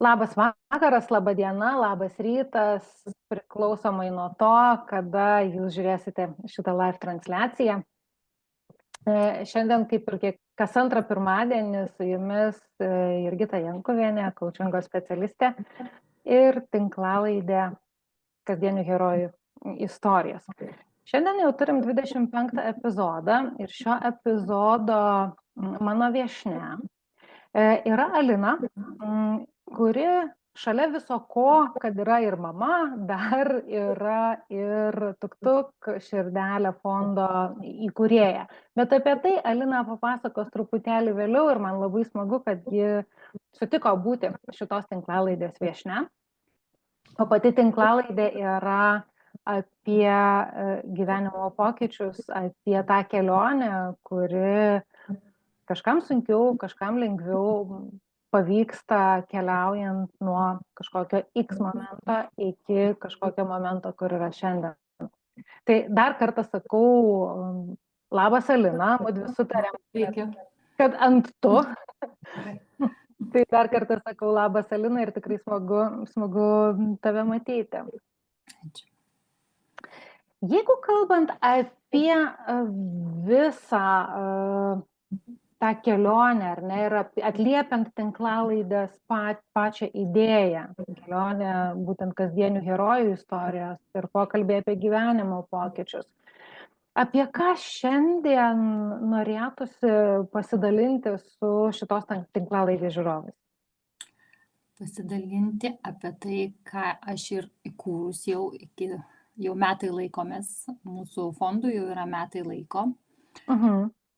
Labas vakaras, laba diena, labas rytas, priklausomai nuo to, kada jūs žiūrėsite šitą live transliaciją. Šiandien, kaip ir kas antrą pirmadienį, su jumis Jurgita Jankuvienė, kaučingo specialistė ir tinklalaidė Kasdienių herojų istorijos. Šiandien jau turim 25 epizodą ir šio epizodo mano viešnia yra Alina, kuri šalia viso ko, kad yra ir mama, dar yra ir Tuk-Tuk širdelė fondo įkūrėja. Bet apie tai Alina papasakos truputėlį vėliau ir man labai smagu, kad ji sutiko būti šitos tinklalaidės viešnia. O pati tinklalaidė yra apie gyvenimo pokyčius, apie tą kelionę, kuri kažkam sunkiau, kažkam lengviau pavyksta keliaujant nuo kažkokio X momento iki kažkokio momento, kur yra šiandien. Tai dar kartą sakau, labas Alina, mūdvi sutarėm, kad ant tu. Tai dar kartą sakau, labas Alina ir tikrai smagu tave matyti. Ačiū. Jeigu kalbant apie visą tą kelionę, ar ne, ir atliepiant tinklalaidės pačią idėją, kelionę būtent kasdienių herojų istorijos ir pokalbė apie gyvenimo pokyčius. Apie ką šiandien norėtųsi pasidalinti su šitos tinklalaidės žiūrovais? Pasidalinti apie tai, ką aš ir įkūrus jau metai laikomės, mūsų fondų jau yra metai laiko.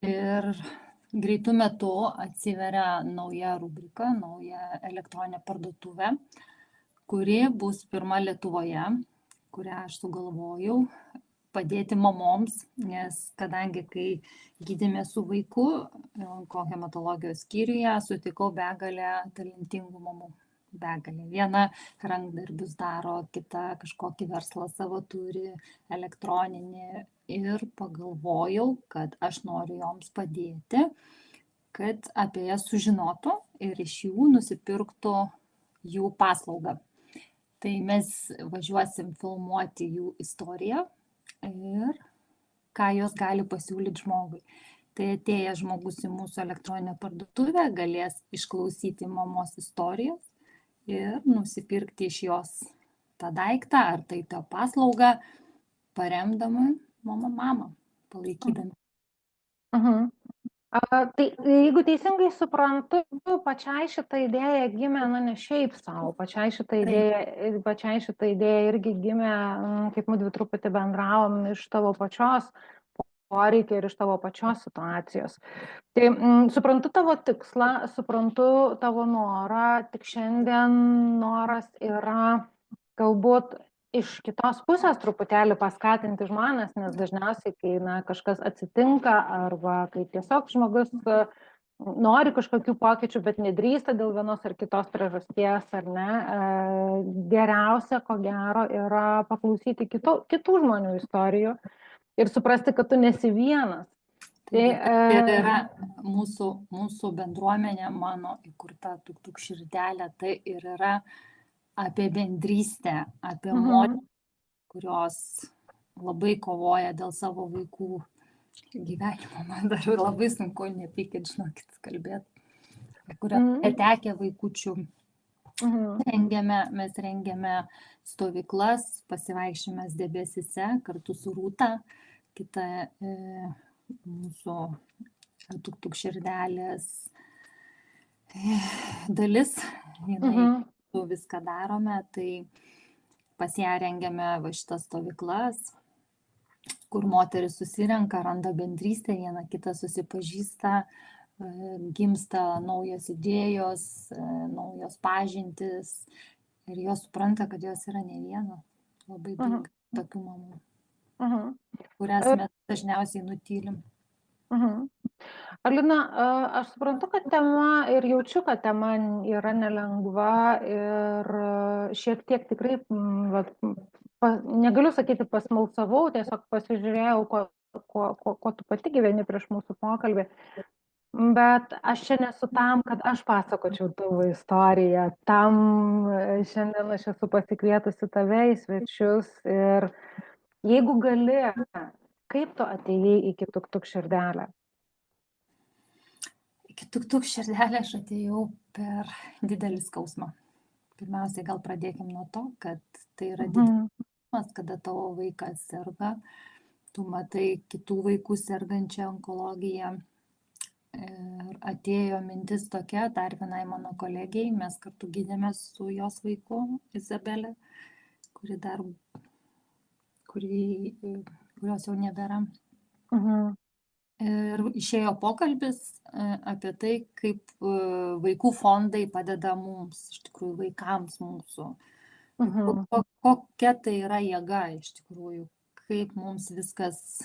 Ir greitų metų atsiveria nauja rubrika, nauja elektroninė parduotuvė, kuri bus pirma Lietuvoje, kurią aš sugalvojau padėti mamoms, nes kadangi kai gydėme su vaiku onkohematologijos skyriuje, sutikau begalę talentingų mamų. Begalė. Viena rankdarbius daro, kita kažkokį verslą savo turi, elektroninį. Ir pagalvojau, kad aš noriu joms padėti, kad apie jas sužinotų ir iš jų nusipirktų jų paslaugą. Tai mes važiuosim filmuoti jų istoriją ir ką jos gali pasiūlyti žmogui. Tai atėjęs žmogus į mūsų elektroninę parduotuvę galės išklausyti mamos istorijos ir nusipirkti iš jos tą daiktą ar tai tą paslaugą, paremdama mamą, palaikydami. Tai jeigu teisingai suprantu, pačiai šitą idėją gimė, ne šiaip savo, pačiai šitą idėją irgi gimė, kaip mūdvi truputį bendravom, iš tavo pačios poreikio ir iš tavo pačios situacijos. Tai suprantu tavo tikslą, suprantu tavo norą, tik šiandien noras yra galbūt iš kitos pusės truputėlį paskatinti žmonės, nes dažniausiai, kai kažkas atsitinka arba kai tiesiog žmogus nori kažkokių pokyčių, bet nedrįsta dėl vienos ar kitos priežasties, ar ne, geriausia, ko gero, yra paklausyti kitų žmonių istorijų ir suprasti, kad tu nesi vienas. Tai yra mūsų bendruomenė, mano įkurta Tuk-Tuk širdelė, tai ir yra apie bendrystę, apie moteris, kurios labai kovoja dėl savo vaikų gyvenimo. Man dar labai sunku, nepykit, žinokit, kalbėti. Kurios netekę vaikučių. Mes rengiame stovyklas, pasivaikščiojimas debesyse kartu su Rūta, kita mūsų Tuk-Tuk širdelės dalis, jinai viską darome, tai pas ją rengiame va šitas stovyklas, kur moteris susirenka, randa bendrystę, viena kita susipažįsta, gimsta naujos idėjos, naujos pažintys ir jos supranta, kad jos yra ne viena. Labai daug tokių mamų, kurias mes dažniausiai nutylim. Alina, aš suprantu, kad tema ir jaučiu, kad tema yra nelengva ir šiek tiek tikrai, negaliu sakyti pasmalsavau, tiesiog pasižiūrėjau, ko tu pati gyveni prieš mūsų pokalbį. Bet aš čia nesu tam, kad aš pasakočiau tavo istoriją. Tam šiandien aš esu pasikvietusi tave į svečius ir jeigu gali, kaip tu atėjai iki Tuk-Tuk širdelę? Iki Tuk-Tuk širdelę aš atėjau per didelį skausmą. Pirmiausiai gal pradėkim nuo to, kad tai yra didelis skausmas, kada tavo vaikas serga, tu matai kitų vaikų sergančią onkologiją. Ir atėjo mintis tokia, dar vienai mano kolegijai, mes kartu gydėmės su jos vaiku, Izabelė, kurios jau nebėra. Ir išėjo pokalbis apie tai, kaip vaikų fondai padeda mums, iš tikrųjų vaikams mūsų. Kokia tai yra jėga, iš tikrųjų, kaip mums viskas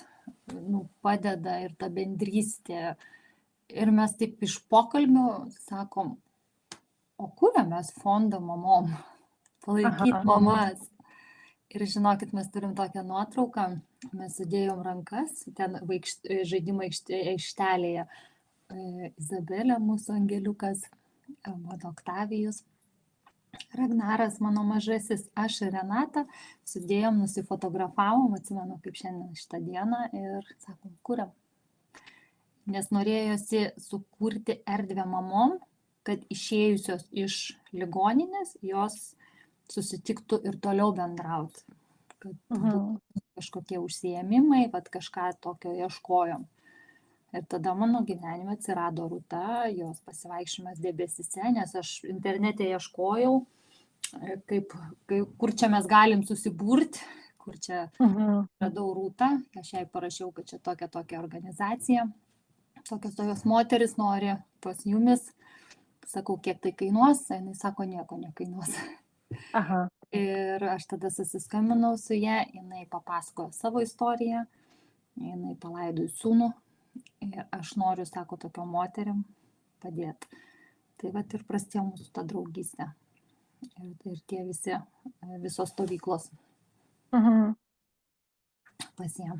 padeda ir ta bendrystė. Ir mes taip iš pokalbio sakom, o kuriam mes fondą mamom, palaikyti mamas. Ir žinokit, mes turim tokią nuotrauką, mes sudėjom rankas, ten žaidimo aikštelėje Izabelė, mūsų angeliukas, mano Oktavijus, Ragnaras, mano mažasis, aš ir Renata, sudėjom, nusifotografavom, atsimenu kaip šiandien šitą dieną ir sakom, kuriam. Nes norėjosi sukurti erdvę mamom, kad išėjusios iš ligoninės jos susitiktų ir toliau bendrauti. Kad būtų kažkokie užsiėmimai, kažką tokio ieškojom. Ir tada mano gyvenime atsirado Rūta, jos pasivaikščiojimas debesyse, nes aš internete ieškojau, kur čia mes galim susiburti, kur čia radau Rūtą. Aš jai parašiau, kad čia tokia organizacija. Tokios moteris nori pas jumis, sakau, kiek tai kainuos, jinai sako, nieko nekainuos. Ir aš tada susiskambinau su ją, jinai papasakojo savo istoriją, jinai palaidojo sūnų ir aš noriu, sako, tokiom moterim padėti. Tai ir prasidėjo mūsų ta draugystė ir tie visos stovyklos pasiem.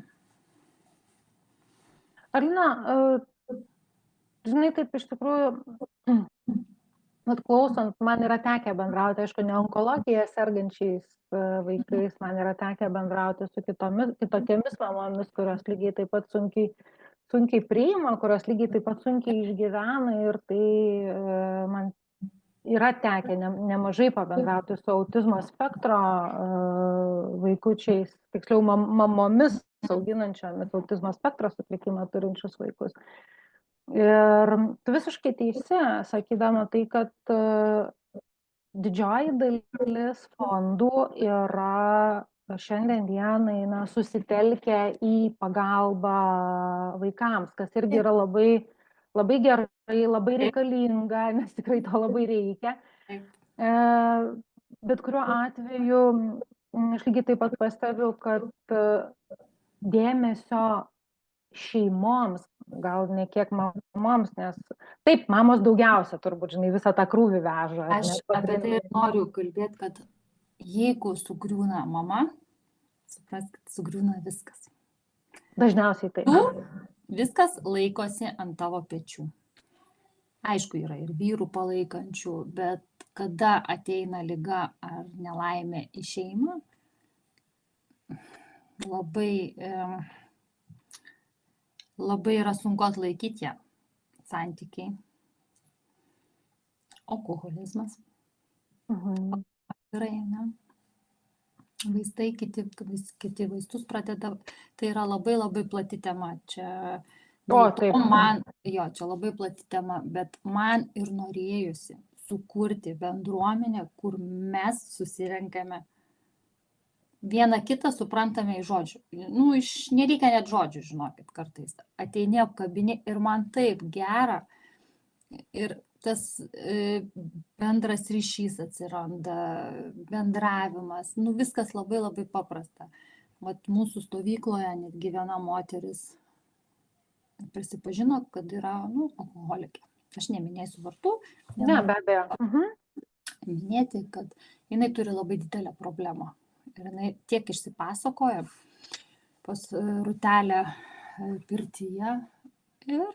Alina, žinai, taip iš tikrųjų, klausant, man yra tekę bendrauti, aišku, ne onkologija sergančiais vaikais, man yra tekę bendrauti su kitokiamis mamomis, kurios lygiai taip pat sunkiai priima, kurios lygiai taip pat sunkiai išgyvena ir tai man yra tekę nemažai pabendrauti su autizmo spektro vaikučiais, tiksliau mamomis auginančiomis autizmo spektro sutrikimą turinčius vaikus. Ir tu visiškai teisi, sakydama tai, kad didžioji dalis fondų yra šiandien dienai susitelkę į pagalbą vaikams, kas irgi yra labai gerai, labai reikalinga, nes tikrai to labai reikia. Bet kuriuo atveju aš lygiai taip pat pastebiu, kad dėmesio šeimoms, gal ne kiek mamoms, nes taip, mamos daugiausia turbūt, žinai, visą tą krūvį veža. Aš apie tai noriu kalbėti, kad jeigu sugriūna mama, supraskit, sugriūna viskas. Dažniausiai tai. Viskas laikosi ant tavo pečių. Aišku, yra ir vyrų palaikančių, bet kada ateina liga ar nelaimė į šeimą, labai yra sunku atlaikyti ją. Santykiai, alkoholizmas, vaistai, kiti vaistus pradeda, tai yra labai plati tema. Čia labai plati tema, bet man ir norėjusi sukurti bendruomenę, kur mes susirenkame vieną kitą suprantame iš žodžių. Nereikia net žodžių, žinokit, kartais. Ateini, apkabini ir man taip gera. Ir tas bendras ryšys atsiranda, bendravimas. Viskas labai paprasta. Mūsų stovykloje netgi viena moteris prisipažino, kad yra alkoholikė. Aš neminėsiu vardų. Ne, be abejo. Minėti, kad jinai turi labai didelę problemą. Ir jinai tiek išsipasakoja pas Rūtelę pirtyje ir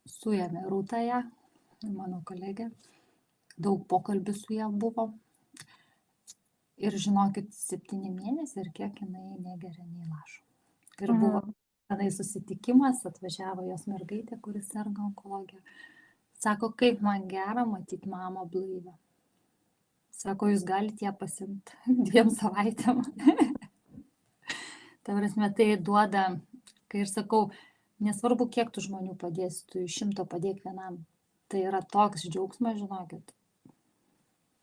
suėmė Rūtąją, mano kolegė, daug pokalbių su ją buvo. Ir žinokit, 7 mėnesiai ir kiek jinai negeria nei lašo. Ir buvo tenai susitikimas, atvažiavo jos mergaitė, kuris serga onkologija. Sako, kaip man gera matyti mamą blaivę. Sako, jūs galite ją pasimti 2 savaitėm. Ta prasme, tai duoda, kai ir sakau, nesvarbu, kiek tų žmonių padėsi, tu iš 100 padėk vienam. Tai yra toks džiaugsmas, žinokit.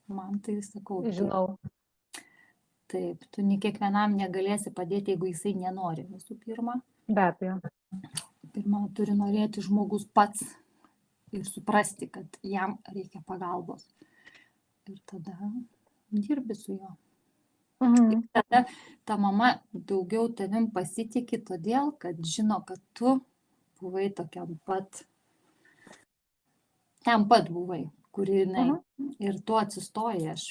Man tai sakau. Žinau. Taip, tu ne kiekvienam negalėsi padėti, jeigu jisai nenori visų pirma. Be abejo. Pirma, turi norėti žmogus pats ir suprasti, kad jam reikia pagalbos. Ir tada dirbi su juo. Ir tada ta mama daugiau tavim pasitikė todėl, kad žino, kad tu buvai tokiam pat, ten pat buvai, kur jinai. Ir tu atsistojai, aš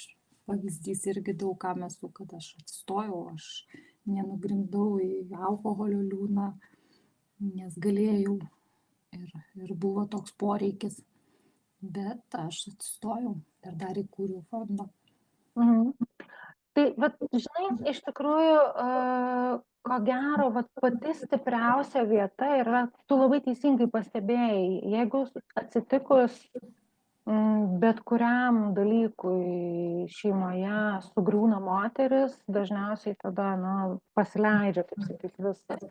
pavyzdys irgi daug kam esu, kad aš atsistojau, aš nenugrimdau į alkoholio liūną, nes galėjau ir buvo toks poreikis, bet aš atsistojau ir dar įkūriau fondą. Tai, žinai, iš tikrųjų, ko gero, pati stipriausia vieta yra, tu labai teisingai pastebėjai, jeigu atsitikus bet kuriam dalykui šeimoje sugriūna moteris, dažniausiai tada, pasileidžia, taip sakyti, viskas.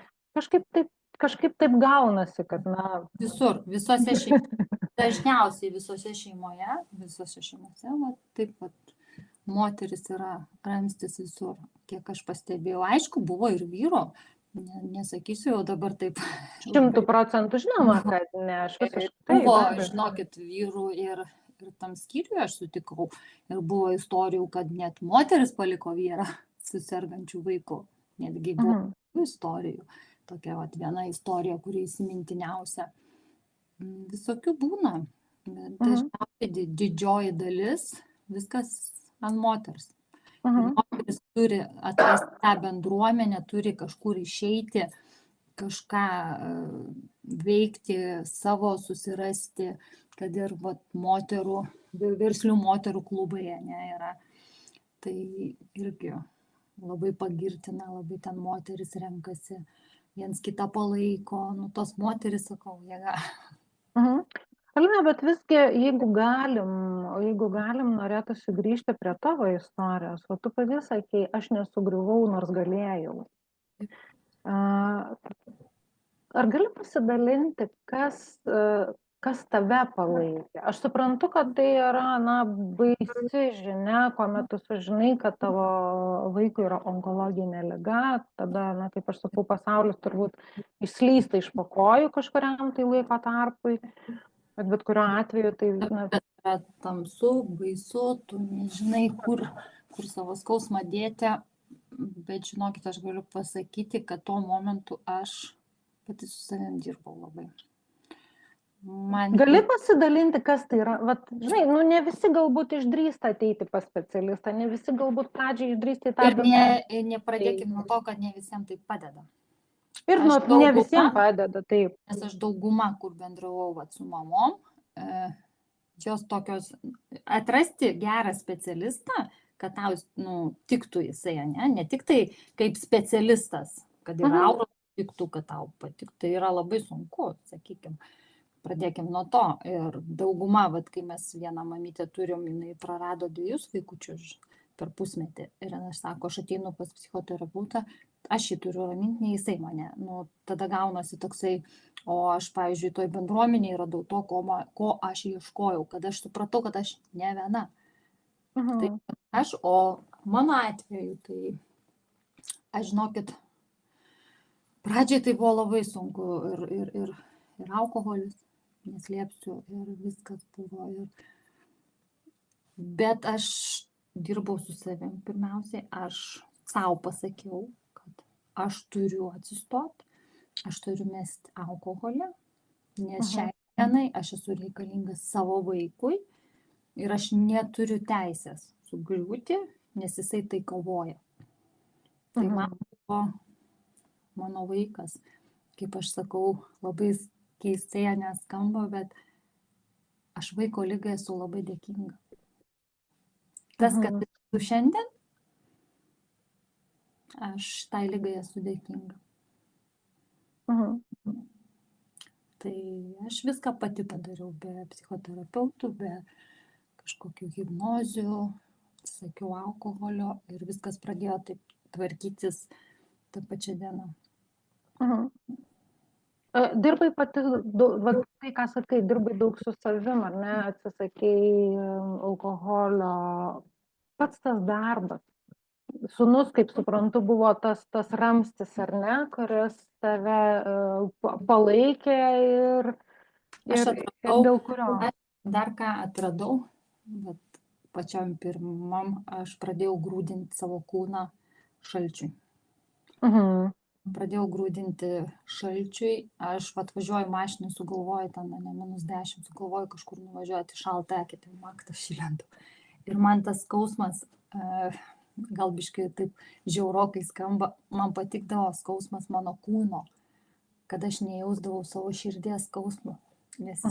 Kažkaip taip gaunasi, kad, Visur, visose šeimose, dažniausiai visose šeimose, taip pat moteris yra ramstis visur, kiek aš pastebėjau. Aišku, buvo ir vyro, nesakysiu jau dabar taip. 100% žinoma, kad ne, aš visiškai. Buvo, žinokit, vyrų ir tam skyriui aš sutikau. Ir buvo istorijų, kad net moteris paliko vyrą su sergančiu vaiku. Netgi buvo istorijų. Tokia viena istorija, kuri įsimintiniausia. Visokių būna. Dažniausiai didžioji dalis, viskas ant moters. Moteris turi atrasti tą bendruomenę, turi kažkur išeiti, kažką veikti, savo susirasti, kad ir moterų, verslių moterų klubai yra. Tai irgi labai pagirtina, labai ten moteris renkasi, viens kitą palaiko, tos moteris, sakau, jėga. Alina, bet visgi, jeigu galim, norėtųsi grįžti prie tavo istorijos, o tu pati sakei, aš nesugriuvau, nors galėjau. Ar gali pasidalinti, kas tave palaikė? Aš suprantu, kad tai yra, baisi žinia, kuomet tu sužinai, kad tavo vaikui yra onkologinė liga, tada, kaip aš sakau, pasaulis turbūt išslysta iš po kojų kažkuriam tai laiko tarpui. Bet kuriuo atveju tai... Yra tamsu, baisu, tu nežinai, kur savo skausmą dėti, bet žinokit, aš galiu pasakyti, kad tuo momentu aš pati su savim dirbau labai. Gali pasidalinti, kas tai yra? Žinai, ne visi galbūt išdrįsta ateiti pas specialistą, ne visi galbūt pradžiai išdrįsta į tą... Ir nepradėkime nuo to, kad ne visiems tai padeda. Ir ne visiems padeda, taip. Nes aš daugumą, kur bendravau su mamom, jos tokios, atrasti gerą specialistą, kad tau tiktų jisai, ne tik tai kaip specialistas, kad ir aura tiktų, kad tau patiktų, tai yra labai sunku, sakykime. Pradėkim nuo to. Ir dauguma, kai mes vieną mamytę turim, jinai prarado 2 vaikučius per pusmetį. Ir aš sako, aš ateinu pas psichoterapeutą, aš jį turiu raminti, ne jisai mane. Tada gaunasi toksai, o aš, pavyzdžiui, toj bendruomenėje radau to, ko aš ieškojau, kad aš supratau, kad aš ne viena. Tai aš, o mano atveju, tai aš žinokit, pradžiai tai buvo labai sunku ir alkoholis, neslėpsiu, ir viskas buvo. Bet aš dirbau su savim. Pirmiausiai, aš savo pasakiau, kad aš turiu atsistoti, aš turiu mesti alkoholį, nes šiai dienai aš esu reikalingas savo vaikui ir aš neturiu teisės sugriūti, nes jisai tai kovoja. Tai man buvo mano vaikas, kaip aš sakau, labai keistai neskamba, bet aš vaiko lygai esu labai dėkinga. Tas, kad esu šiandien, aš tai lygai esu dėkinga. Tai aš viską pati padariau, be psichoterapeutų, be kažkokių hipnozių, sakiau alkoholio ir viskas pradėjo taip tvarkytis tą pačią dieną. Dirbai pati, tai ką sakai, dirbai daug su savim, ar ne, atsisakei alkoholio, pats tas darbas. Sūnus, kaip suprantu, buvo tas ramstis, ar ne, kuris tave palaikė ir dėl kurio. Dar ką atradau, bet pačiam pirmam aš pradėjau grūdinti savo kūną šalčiui. Pradėjau grūdinti šalčiui, aš atvažiuoju mašinį, sugalvoju ten, -10, sugalvoju kažkur nuvažiuoti šaltą eketę, maktą šilendų. Ir man tas skausmas, gal biškai taip žiaurokai skamba, man patikdavo skausmas mano kūno, kad aš nejausdavau savo širdies skausmo, nes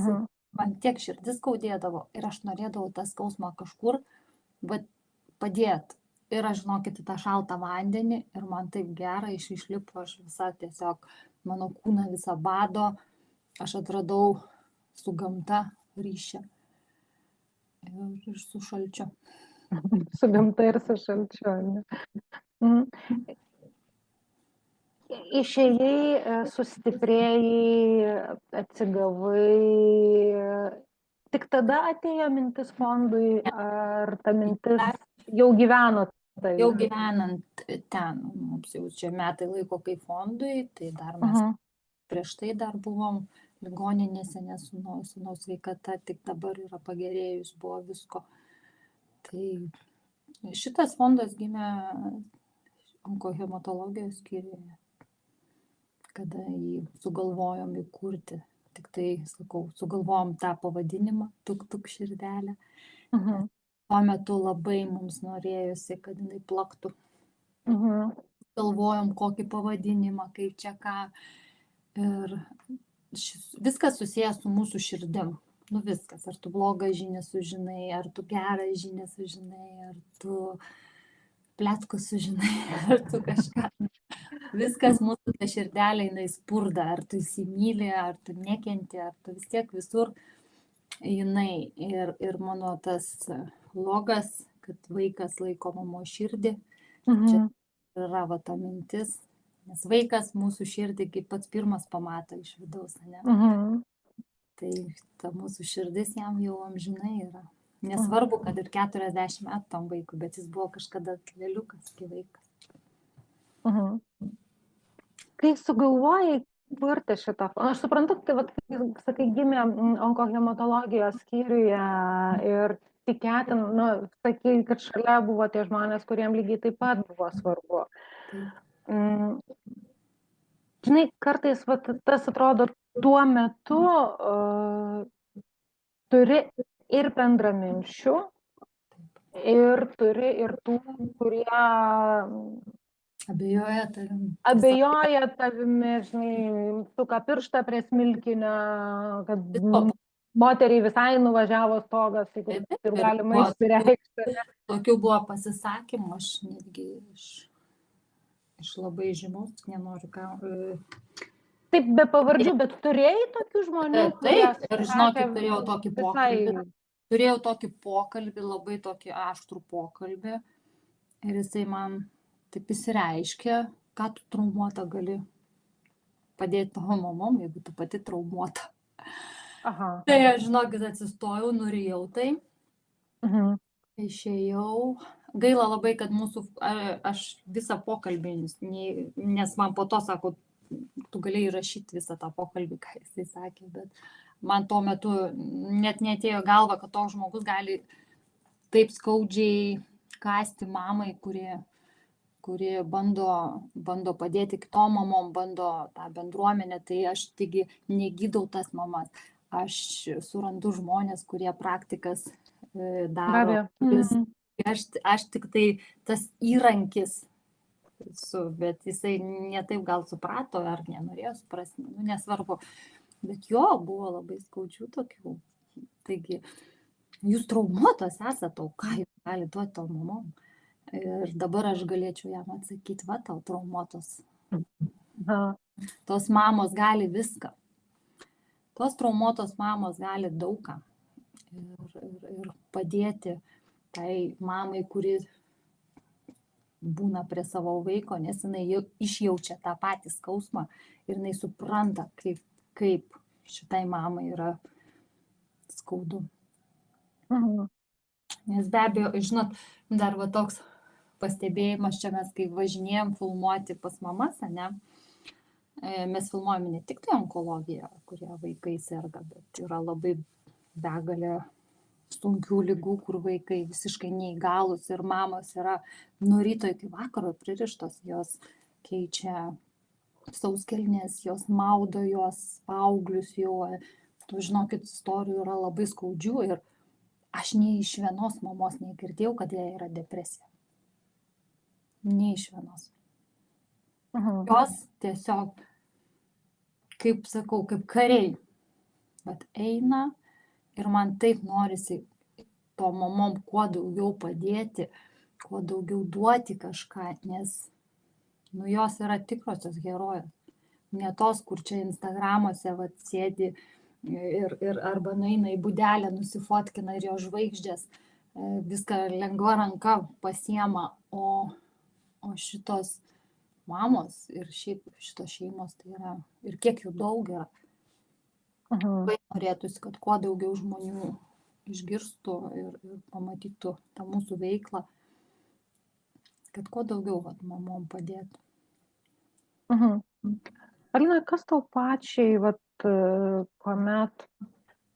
man tiek širdis skaudėdavo ir aš norėdavau tą skausmą kažkur padėti. Ir aš, žinokit, į tą šaltą vandenį ir man taip gera, išlipo, aš visą tiesiog, mano kūną visą bado, aš atradau su gamta ryšį ir su šalčiu. Su gamta ir su šalčiu, ne? Išėjai, sustiprėjai, atsigavai, tik tada atėjo mintis fondui, ar ta mintis jau gyveno? Jau gyvenant ten, mums jau čia metai laiko kaip fondui, tai dar mes prieš tai dar buvom ligoninėse, nes sūnaus sveikata tik dabar yra pagerėjus, buvo visko. Tai šitas fondas gimė onkohematologijos skyriuje, kada jį sugalvojom įkurti. Tik tai, sakau, sugalvojom tą pavadinimą, tuk širdelę. Tuo metu labai mums norėjusi, kad jinai plaktų. Galvojom, kokį pavadinimą, kaip čia ką. Ir viskas susijęs su mūsų širdim. Nu viskas, ar tu blogą žinią sužinai, ar tu gerą žinią sužinai, ar tu pletkus sužinai, ar tu kažką. Viskas mūsų ta širdelė, jinai spurda, ar tu įsimylė, ar tu nekenti, ar tu vis tiek visur jinai. Ir mano tas logas, kad vaikas laiko mamos širdį, čia yra va ta mintis, nes vaikas mūsų širdį kaip pats pirmas pamato iš vidaus, ne? Tai ta mūsų širdis jam jau amžinai yra. Nesvarbu, kad ir 40 metų tam vaikui, bet jis buvo kažkada lėliukas, kai vaikas. Kai sugalvojai kurti šitą, aš suprantu, tai sakai, gimė onkohematologijos skyriuje ir tikėtina, sakai, kad šalia buvo tie žmonės, kuriem lygiai taip pat buvo svarbu. Žinai, kartais tas atrodo, tuo metu turi ir bendraminčių, ir turi ir tų, kurie abejoja tavimi, žinai, suka pirštą prie smilkinio, kad moteriai visai nuvažiavo stogas, ir galima išsireikšti. Tokių buvo pasisakymų, aš netgi iš labai žymaus, nenoriu ką. Taip, be pavardžių, bet turėjai tokių žmonių? Taip, ir žinokit, turėjau tokį pokalbį. Turėjau tokį pokalbį, labai tokį aštrų pokalbį. Ir jisai man taip įsireiškia, ką tu traumuota gali padėti tavo mamom, jeigu tu pati traumuota. Tai aš, žinokit, atsistojau, nurijau tai. Išėjau. Gaila labai, kad aš visą pokalbį, nes man po to sako, tu galėjai rašyti visą tą pokalbį, ką jisai sakė, bet man tuo metu net neatėjo galva, kad toks žmogus gali taip skaudžiai kasti mamai, kuri bando padėti kitom mamom, bando tą bendruomenę, tai aš taigi negydau tas mamas. Aš surandu žmonės, kurie praktikas daro. Aš tik tai tas įrankis, bet jisai netaip gal suprato ar nenorėjo suprasti, nesvarbu. Bet jo buvo labai skaudžių tokių. Taigi, jūs traumuotos esate, o ką jūs gali duoti tom mamom? Ir dabar aš galėčiau jam atsakyti, va, tau traumuotos. Tos mamos gali viską. Tos traumuotos mamos gali daugą. Ir padėti tai mamai, kuri būna prie savo vaiko, nes jinai išjaučia tą patį skausmą ir jinai supranta, kaip šitai mamai yra skaudu. Nes be abejo, žinot, dar va toks pastebėjimas, čia mes kai važinėjom filmuoti pas mamas, ne, mes filmuojame ne tik tai onkologiją, kurie vaikai serga, bet yra labai begalė sunkių ligų, kur vaikai visiškai neįgalus ir mamos yra nuo ryto iki vakaro pririštos, jos keičia sauskelnes, jos maudo, jos paauglius jau, tu žinokit, istorijų yra labai skaudžių ir aš nei iš vienos mamos negirdėjau, kad jai yra depresija. Nei iš vienos. Jos tiesiog, kaip sakau, kaip kariai, bet eina ir man taip norisi to mamom kuo daugiau padėti, kuo daugiau duoti kažką, nes jos yra tikrosios herojos. Ne tos, kur čia Instagramuose sėdi ir arba nueina į būdelę, nusifotkina ir jo žvaigždės, viską lengva ranka pasiema, o šitos mamos ir šiaip šitos šeimos tai yra, ir kiek jų daug yra. Labai norėtųsi, kad kuo daugiau žmonių išgirstų ir pamatytų tą mūsų veiklą, kad kuo daugiau mamom padėtų. Alina, kas tau pačiai, kuomet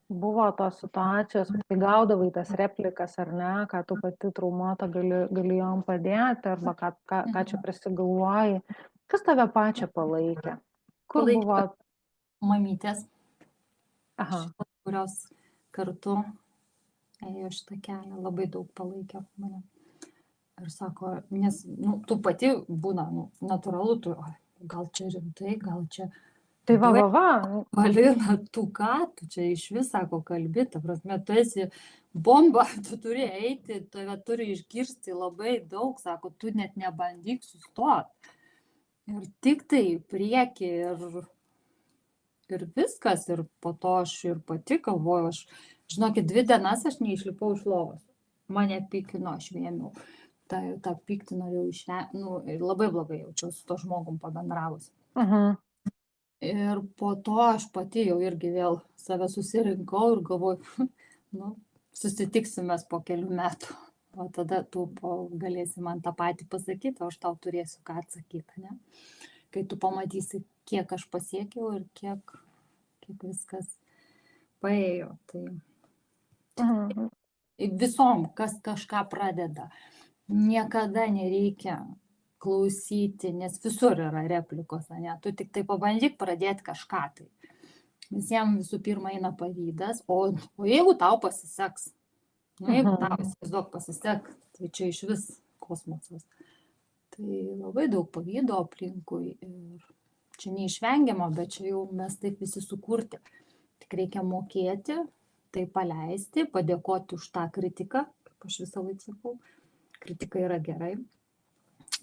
buvo tos situacijos, kai gaudavai tas replikas ar ne, ką tu pati traumuota gali jom padėti, arba ką čia prisigalvoji, kas tave pačią palaikė? Kur buvo? Mamytės, kurios kartu ėjo šitą kelią, labai daug palaikė mane. Ir sako, nes tu pati būna, natūralu, tu gal čia rimtai, gal čia... Tai va. Alina, tu ką, tu čia iš vis, sako, kalbi, ta prasme, tu esi bomba, tu turi eiti, tave turi išgirsti labai daug, sako, tu net nebandyk sustoti. Ir tik tai prieki ir viskas, ir po to aš ir pati galvoju, žinokit, 2 dienas aš neišlipau iš lovos, mane pykino, aš vėmiau. tą pyktį norėjau išvengti, labai blogai jaučiau su to žmogum pabendravus. Ir po to aš pati jau irgi vėl save susirinkau ir galvoju, susitiksime po kelių metų, o tada tu galėsi man tą patį pasakyti, o aš tau turėsiu ką atsakyti, ne? Kai tu pamatysi, kiek aš pasiekiau ir kiek viskas paėjo. Tai visom, kas kažką pradeda, niekada nereikia klausyti, nes visur yra replikos, ne? Tu tik tai pabandyk pradėti kažką tai. Visiems visų pirma eina pavydas, o jeigu tau pasiseks, jeigu tau įsivaizduok pasiseks, tai čia iš vis kosmosas. Tai labai daug pavydo aplinkui ir čia neišvengiama, bet čia jau mes taip visi sukurti. Tik reikia mokėti, tai paleisti, padėkoti už tą kritiką, kaip aš visą laiką sakau. Kritika yra gerai.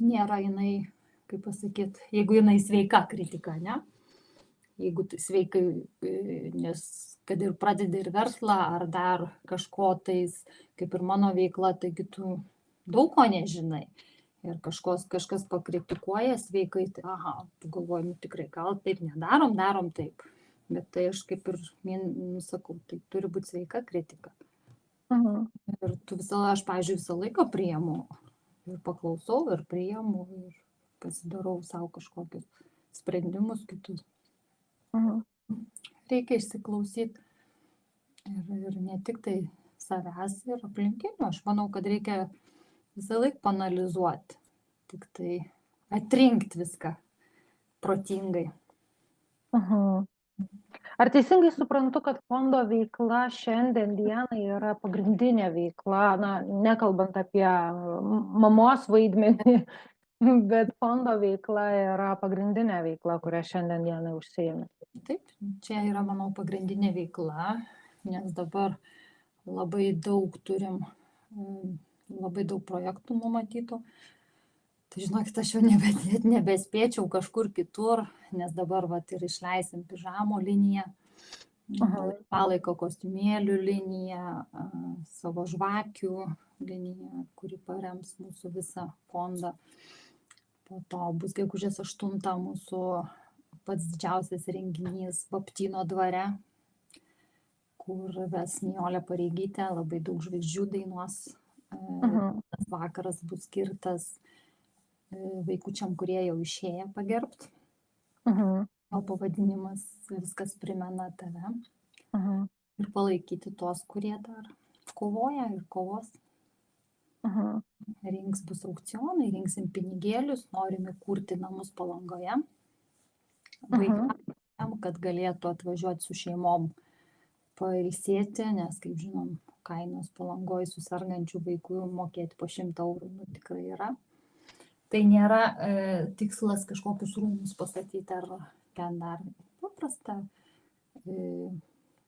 Nėra jinai, kaip pasakyti, jeigu jinai sveika kritika, ne? Jeigu sveikai, nes kad ir pradedi ir verslą, ar dar kažko tais, kaip ir mano veikla, taigi tu daug ko nežinai. Ir kažkas pakritikuoja sveikai, tai tu galvoji, tikrai, gal taip nedarom, darom taip. Bet tai aš kaip ir sakau, tai turi būti sveika kritika. Ir aš, pavyzdžiui, visą laiką priimu ir paklausau ir priimu ir pasidarau savo kažkokius sprendimus kitus. Reikia išsiklausyti ir ne tik tai savęs ir aplinkinių. Aš manau, kad reikia visą laiką paanalizuoti, tik tai atrinkti viską protingai. Ar teisingai suprantu, kad fondo veikla šiandien dienai yra pagrindinė veikla, nekalbant apie mamos vaidmenį, bet fondo veikla yra pagrindinė veikla, kurią šiandien dienai užsiėmė? Taip, čia yra, manau, pagrindinė veikla, nes dabar labai daug turim, labai daug projektų numatytų. Tai žinokit, aš jau net nebespėčiau kažkur kitur, nes dabar vat, ir išleisim pižamo liniją, palaiko kostiumėlių liniją, savo žvakių liniją, kuri parems mūsų visą fondą. Po to bus gegužės 8 mūsų pats didžiausias renginys Baptyno dvare, kur ves Nijolė Pareigytė, labai daug žvaigždžių dainuos. Tas vakaras bus skirtas vaikučiam, kurie jau išėję pagerbt. O pavadinimas Viskas primena tave. Ir palaikyti tuos, kurie dar kovoja ir kovos. Rinks bus aukcionai, rinksim pinigėlius, norime kurti namus Palangoje. Vaikam, kad galėtų atvažiuoti su šeimom pailsėti, nes, kaip žinom, kainos Palangoje su sergančių vaikų mokėti po 100 eurų tikrai yra. Tai nėra tikslas kažkokius rūmus pastatyti ar ten dar paprasta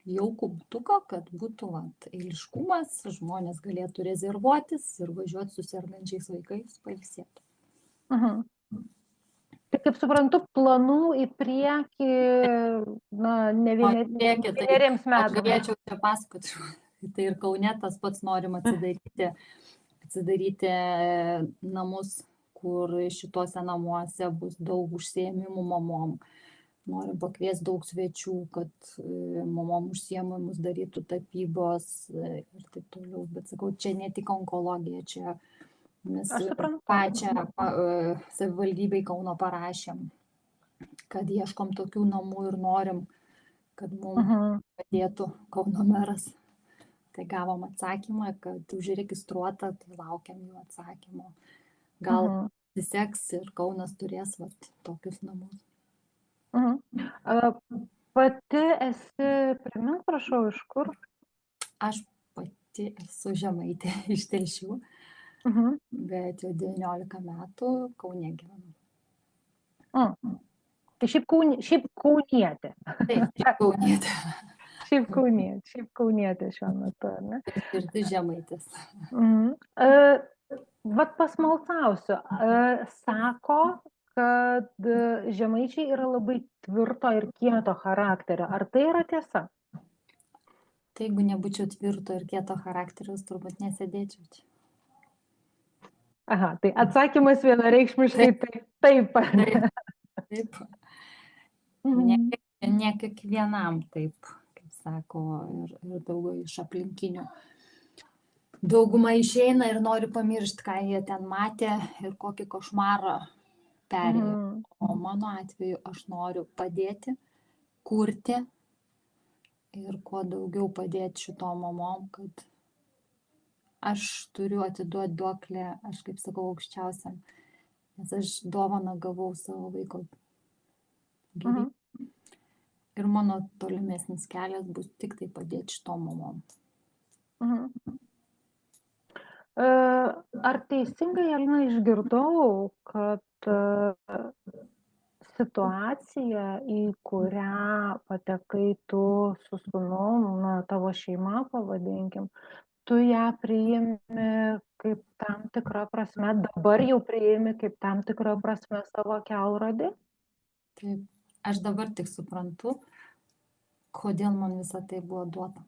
jaukų butuką, kad būtų eiliškumas, žmonės galėtų rezervuotis ir važiuoti su sergančiais vaikais pailsėti. Tai kaip suprantu, planų į priekį, ne vieneriems metams. Aš galėčiau čia pasakoti, tai ir Kaune tas pats norim atsidaryti namus, kur šituose namuose bus daug užsiėmimų mamom. Norim pakviesti daug svečių, kad mamom užsiėmimus darytų tapybos ir taip toliau. Bet sakau, čia ne tik onkologija, čia mes pačią savivaldybei Kauno parašėm, kad ieškom tokių namų ir norim, kad mums padėtų Kauno meras. Tai gavom atsakymą, kad užregistruota, tai laukiam jų atsakymo. Gal pasiseks ir Kaunas turės tokius namus. Pati esi, primink, prašau, iš kur? Aš pati esu žemaitė iš Telšių, bet jau 19 metų Kaune gyvenu. Tai šiaip kaunietė. Taip, kaunietė. Šiaip kaunietė šiuo metu, ne? Ir tu žemaitės. Vat pasmalsausiu, sako, kad žemaičiai yra labai tvirto ir kieto charakterio. Ar tai yra tiesa? Tai jeigu nebūčiau tvirto ir kieto charakteriaus, turbūt nesėdėčiau čia. Aha, tai atsakymas vienareikšmiškai taip. Taip. Ne kiekvienam taip, kaip sako, ir daugiau iš aplinkinių. Dauguma išeina ir nori pamiršti, ką jie ten matė ir kokį košmarą perėjo. O mano atveju aš noriu padėti, kurti ir kuo daugiau padėti šitom mamom, kad aš turiu atiduoti duoklę, aš kaip sakau, aukščiausiam, nes aš dovaną gavau savo vaiko gyvybę. Ir mano tolimesnis kelias bus tik tai padėti šitom mamom. Ar teisingai, Alina, išgirdau, kad situacija, į kurią patekai tu su sūnum, tavo šeima, pavadinkim, tu ją priimi kaip tam tikrą prasme, dabar jau priimi kaip tam tikrą prasme savo kelrodį? Taip, aš dabar tik suprantu, kodėl man visą tai buvo duota.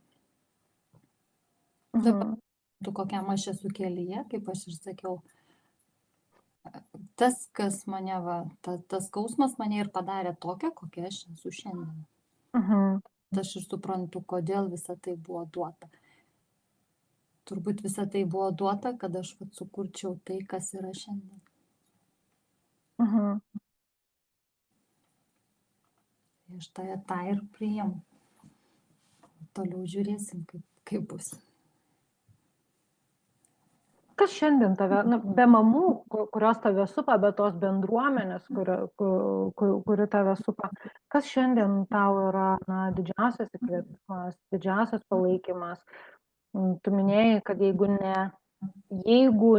Dabar kokiam aš esu kelyje, kaip aš ir sakiau, tas, kas mane, tas skausmas mane ir padarė tokią, kokia aš esu šiandien. Aš ir suprantu, kodėl visą tai buvo duota. Turbūt visą tai buvo duota, kad aš sukurčiau tai, kas yra šiandien. Aš tą ir priimu. Toliau žiūrėsim, kaip bus. Kas šiandien tave, be mamų, kurios tave supa, be tos bendruomenės, kuri tave supa, kas šiandien tau yra didžiausias įkvėpimas, didžiausias palaikymas? Tu minėjai, kad jeigu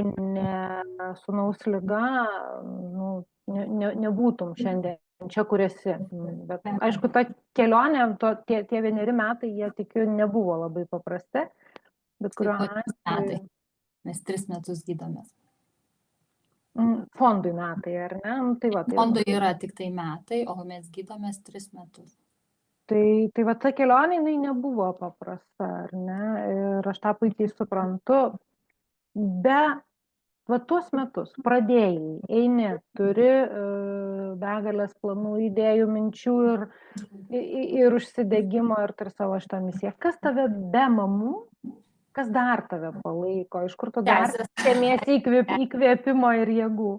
ne sūnaus liga, nebūtum šiandien čia, kur esi. Bet aišku, ta kelionė, tie 1 metai, jie tikiu, nebuvo labai paprasti, bet kuriuo atveju. Mes 3 metus gydomės. Fondui metai, ar ne? Tai va, Fondui yra tik tai metai, o mes gydomės 3 metus. Tai va, ta kelionė, jinai nebuvo paprasta, ar ne? Ir aš tą puikiai suprantu. Be va tuos metus pradėjai, eini, turi begalės planų, idėjų, minčių ir užsidegimo ir turi savo šitą misiją. Kas tave be mamų, kas dar tave palaiko, iš kur tu dar semiesi įkvėpimo ir jėgų?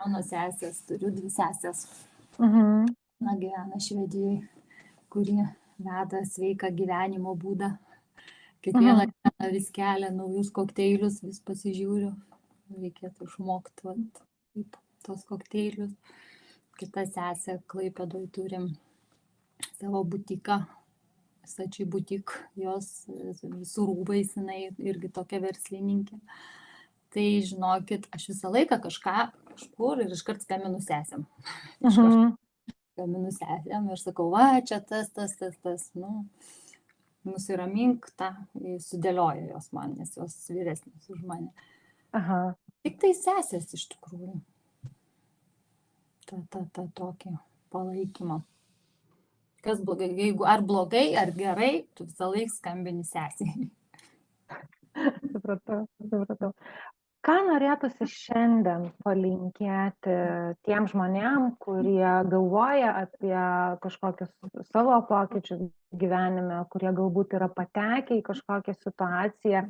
Mano sesės, turiu 2 sesės. Na, gyvena Švedijoje, kuri veda sveiką gyvenimo būdą. Kiekvieną dieną vis kelia naujus kokteilius, vis pasižiūriu. Reikėtų išmokti tos kokteilius. Kita sesė Klaipėdoje turim savo butiką, Sačiai butik, jos su rūbais, jinai irgi tokia verslininkė. Tai žinokit, aš visą laiką kažkur ir iškart skambinu sesėm. Skambinu sesėm ir sakau, va, čia tas, nusiramink tą, sudėlioja jos man, nes jos vyresnės už mane. Tik tai sesės iš tikrųjų. Ta tokį palaikymą. Kas blogai, jeigu ar blogai, ar gerai, tu visą laiką skambini sesiai. Supratau. Ką norėtųsi šiandien palinkėti tiem žmonėm, kurie galvoja apie kažkokius savo pokyčius gyvenime, kurie galbūt yra patekę į kažkokią situaciją?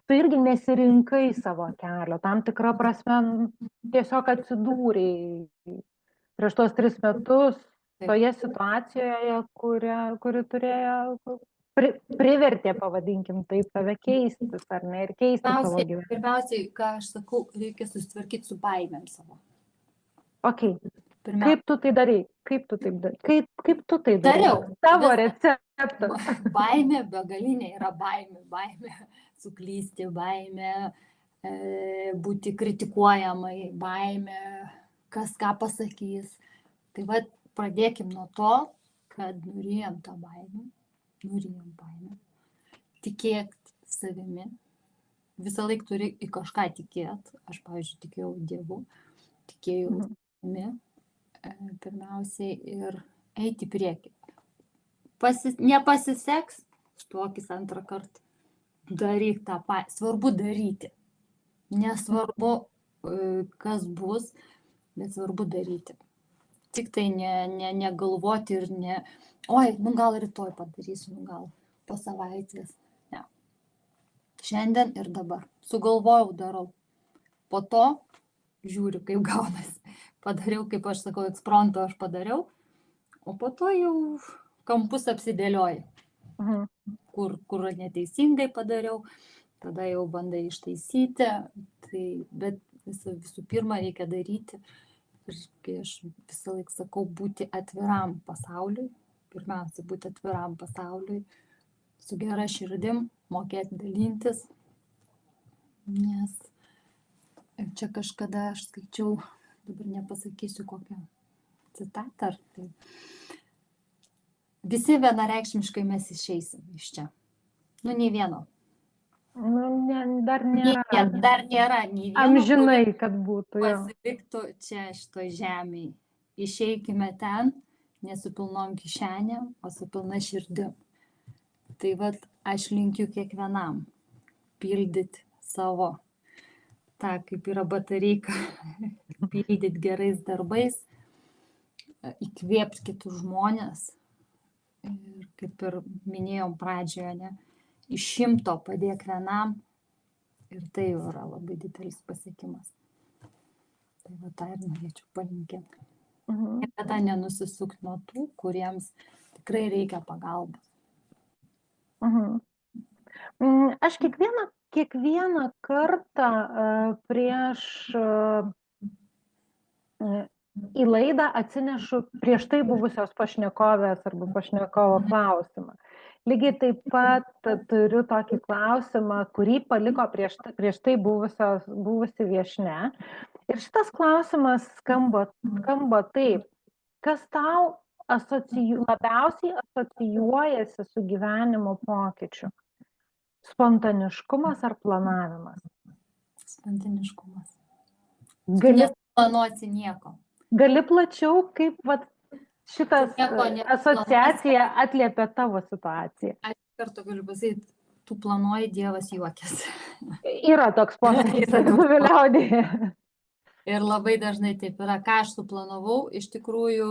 Tu irgi nesirinkai savo kelio, tam tikrą prasme tiesiog atsidūrei prieš tuos 3 metus toje situacijoje, kuri turėjo, privertė, pavadinkim taip, tave keistis, ar ne, ir keisti savo gyvenimą. Pirmiausiai, ką aš sakau, reikia susitvarkyti su baimėm savo. Ok. Kaip tu tai darai? Kaip tu tai darai? Dariau. Tavo receptas. Baimė, begalinė yra baimė suklysti, baimė būti kritikuojamai, baimė, kas ką pasakys. Tai va, pradėkim nuo to, kad nurijam tą baimę. Tikėk savimi. Visą laiką turi į kažką tikėti. Aš, pavyzdžiui, tikėjau Dievu, tikėjau savimi pirmiausiai ir eiti į priekį. Nepasiseks, stokis antrą kartą. Daryk tą patį. Svarbu daryti. Nesvarbu, kas bus, bet svarbu daryti. Tik tai negalvoti ir oi, gal rytoj padarysiu, gal po savaitės. Ne. Šiandien ir dabar. Sugalvojau, darau. Po to žiūriu, kaip gaunasi. Padariau, kaip aš sakau, ekspromtu aš padariau, o po to jau kampus apsidėlioju. Kur neteisingai padariau, tada jau bandai ištaisyti. Bet visų pirma reikia daryti. Ir kai aš visą laiką sakau, būti atviram pasauliui. Pirmiausia, būti atviram pasauliui, su gera širdim, mokėti dalintis. Nes čia kažkada aš skaičiau, dabar nepasakysiu kokią citatą. Visi vienareikšmiškai mes išeisim iš čia. Nei vieno. Dar nėra. Dar nėra nei vieno. Amžinai, kad būtų. Pasiliktų čia šitoj žemėje. Išeikime ten, ne su pilnom kišenėm, o su pilna širdim. Tai vat aš linkiu kiekvienam pildyti savo tą, kaip yra batareika, pildyti gerais darbais, įkvėpti kitus žmonės. Ir kaip ir minėjom pradžioje, ne, iš 100 padėk vienam ir tai jau yra labai didelis pasiekimas. Tai va tą ir norėčiau palinkėti. Niekada nenusisukti nuo tų, kuriems tikrai reikia pagalbos. Aš kiekvieną kartą prieš į laidą atsinešu prieš tai buvusios pašnekovės arba pašnekovo klausimą. Lygiai taip pat turiu tokį klausimą, kurį paliko prieš tai buvusi viešnia. Ir šitas klausimas skamba taip. kas tau labiausiai asocijuojasi su gyvenimo pokyčiu? Spontaniškumas ar planavimas? Spontaniškumas. Gali Neplanuosi nieko. Gali plačiau, kaip šitas Nieko asociacija atliepia tavo situaciją? Aš kartu galiu pasakyti, tu planuoji, Dievas juokiasi. Yra toks posakis liaudėje. Ir labai dažnai taip yra, ką aš suplanavau, iš tikrųjų,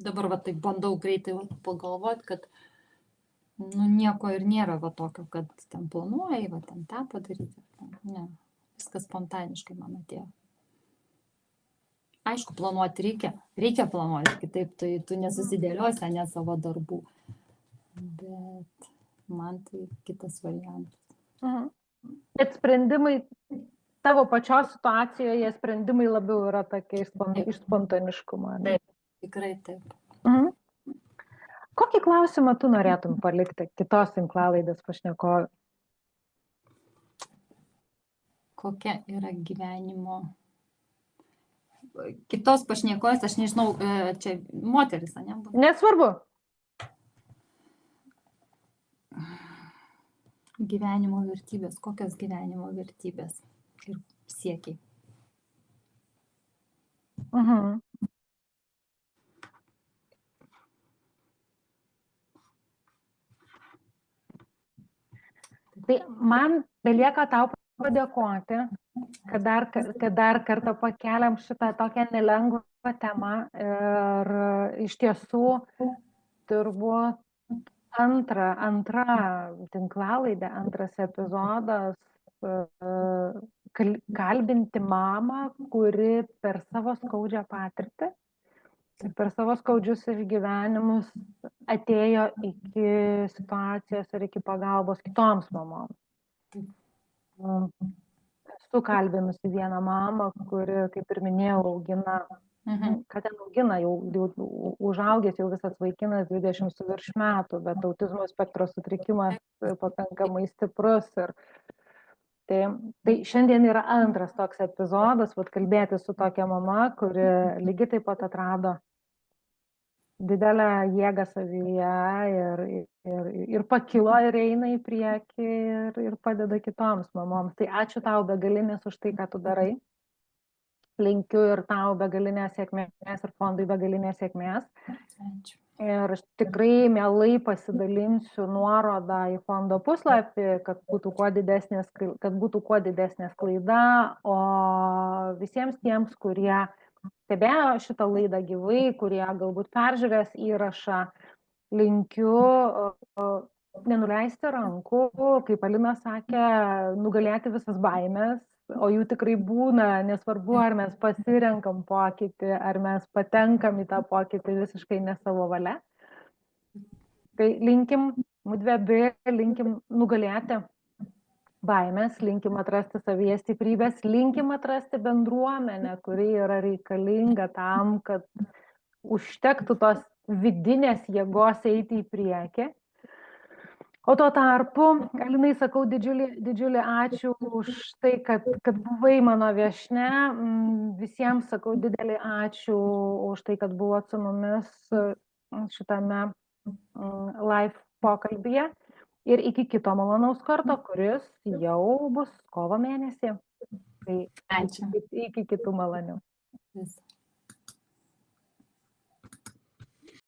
dabar va taip bandau greitai pagalvoti, kad nieko ir nėra va tokio, kad ten planuoji, va ten tą padaryti. Ne, viskas spontaniškai man atėjo. Aišku, planuoti reikia planuoti, kitaip tai tu nesusidėliosi ne savo darbų. Bet man tai kitas variantas. Bet sprendimai, tavo pačios situacijoje sprendimai labiau yra tokie iš spontaniškumo. Taip, tikrai taip. Kokį klausimą tu norėtum palikti kitos tinklalaidės pašnekovui? Kokia yra gyvenimo... Kitos pašnekovės, aš nežinau, čia moteris, ne? Nesvarbu. Gyvenimo vertybės. Kokios gyvenimo vertybės ir siekiai? Tai man belieka tau padėkoti, kad dar kartą pakeliam šitą tokią nelengvą temą ir iš tiesų turbūt antra tinklalaidė, antras epizodas kalbinti mamą, kuri per savo skaudžią patirtį ir per savo skaudžius išgyvenimus atėjo iki situacijos ir iki pagalbos kitoms mamoms. Esu kalbinusi vieną mamą, kuri, kaip ir minėjau, augina, kad ten augina, jau užaugęs jau visas vaikinas 20 su virš metų, bet autizmo spektro sutrikimas pakankamai stiprus. Tai šiandien yra antras toks epizodas, kalbėti su tokia mama, kuri lygiai taip pat atrado didelę jėgą savyje ir pakilo ir eina į priekį ir padeda kitoms mamoms. Tai ačiū tau begalinės už tai, ką tu darai. Linkiu ir tau begalinės sėkmės ir fondui begalinės sėkmės. Ačiū. Ir aš tikrai mielai pasidalinsiu nuorodą į fondo puslapį, kad būtų kuo didesnė sklaida, o visiems tiems, kurie stebėjo šitą laidą gyvai, kurie galbūt peržiūrės įrašą, linkiu nenuleisti rankų, kaip Alina sakė, nugalėti visas baimės, o jų tikrai būna, nesvarbu, ar mes pasirenkam pokytį, ar mes patenkam į tą pokytį visiškai ne savo valia. Tai linkim, mudvi abi, linkim nugalėti baimės, linkim atrasti savyje stiprybės, linkim atrasti bendruomenę, kuri yra reikalinga tam, kad užtektų tos vidinės jėgos eiti į priekį. O tuo tarpu, Alinai, sakau didžiulį ačiū už tai, kad buvai mano viešnia. Visiems sakau didelį ačiū už tai, kad buvot su mumis šitame live pokalbyje. Ir iki kito malonaus karto, kuris jau bus kovo mėnesį. Tai ačiū. Iki kitų malonių.